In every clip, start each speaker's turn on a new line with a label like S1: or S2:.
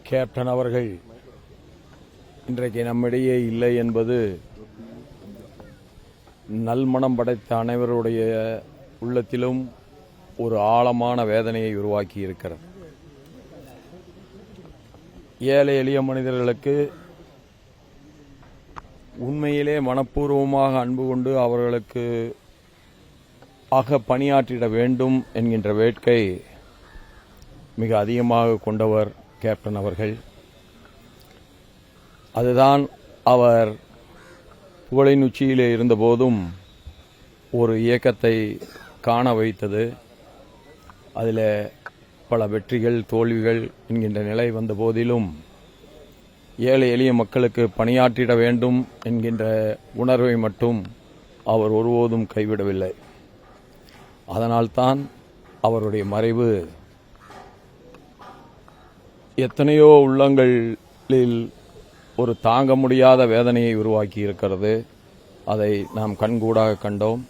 S1: Captain அவர்கள் இன்றைக்கு நம்மிடையே இல்லை என்பது நல்மனம் படைத்த அனைவருடைய உள்ளத்திலும் ஒரு ஆழமான வேதனையை உருவாக்கி இருக்கிறது. ஏழை எளிய மனிதர்களுக்கு உண்மையிலே மனப்பூர்வமாக அன்பு கொண்டு அவர்களுக்கு பணியாற்றிட வேண்டும் என்கின்ற வேட்கை மிக அதிகமாக கொண்டவர் கேப்டன் அவர்கள். அதுதான் அவர் புகழின் உச்சியிலே இருந்தபோதும் ஒரு இயக்கத்தை காண வைத்தது. அதில் பல வெற்றிகள் தோல்விகள் என்கின்ற நிலை வந்த போதிலும் ஏழை எளிய மக்களுக்கு பணியாற்றிட வேண்டும் என்கின்ற உணர்வை மட்டும் அவர் ஒருபோதும் கைவிடவில்லை. அதனால்தான் அவருடைய மறைவு எத்தனையோ உள்ளங்களில் ஒரு தாங்க முடியாத வேதனையை உருவாக்கி இருக்கிறது. அதை நாம் கண்கூடாக கண்டோம்.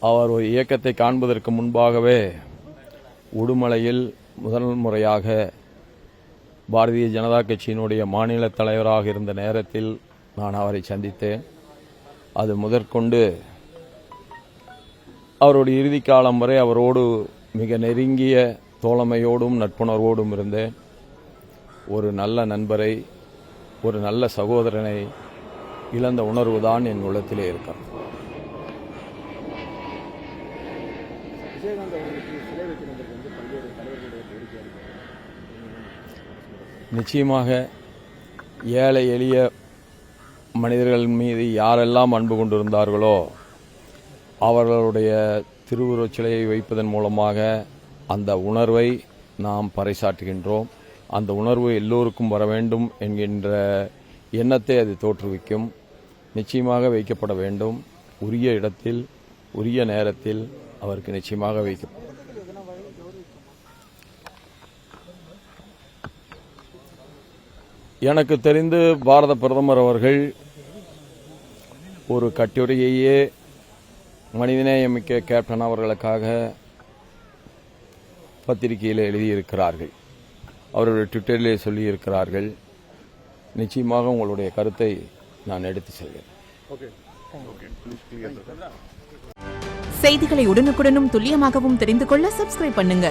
S1: அவர் ஒரு இயக்கத்தை காண்பதற்கு முன்பாகவே உடுமலையில் முதல் முறையாக பாரதிய ஜனதா கட்சியினுடைய மாநில தலைவராக இருந்த நேரத்தில் நான் அவரை சந்தித்தேன். அது முதற்கொண்டு அவருடைய இறுதி காலம் வரை அவரோடு மிக நெருங்கிய தோழமையோடும் நட்புணர்வோடும் இருந்தேன். ஒரு நல்ல நண்பரை, ஒரு நல்ல சகோதரனை இழந்த உணர்வுதான் என் உள்ளத்திலே இருக்கிறது. நிச்சயமாக ஏழை எளிய மனிதர்கள் மீது யாரெல்லாம் அன்பு கொண்டிருந்தார்களோ அவர்களுடைய திருவுருவச் சிலையை வைப்பதன் மூலமாக அந்த உணர்வை நாம் பறைசாற்றுகின்றோம். அந்த உணர்வு எல்லோருக்கும் வர வேண்டும் என்கின்ற எண்ணத்தை அது தோற்றுவிக்கும். நிச்சயமாக வைக்கப்பட வேண்டும். உரிய இடத்தில் உரிய நேரத்தில் அவருக்கு நிச்சயமாக வைக்கப்படும். எனக்கு தெரிந்து பாரத பிரதமர் அவர்கள் ஒரு கட்டுரையையே மனிதநேயமிக்க கேப்டன் அவர்களுக்காக பத்திரிகையில் எழுதியிருக்கிறார்கள். அவருடைய ட்விட்டரிலே சொல்லியிருக்கிறார்கள். நிச்சயமாக உங்களுடைய கருத்தை நான் எடுத்து செல்வேன்.
S2: செய்திகளை உடனுக்குடனும் துல்லியமாகவும் தெரிந்து கொள்ள சப்ஸ்கிரைப் பண்ணுங்க.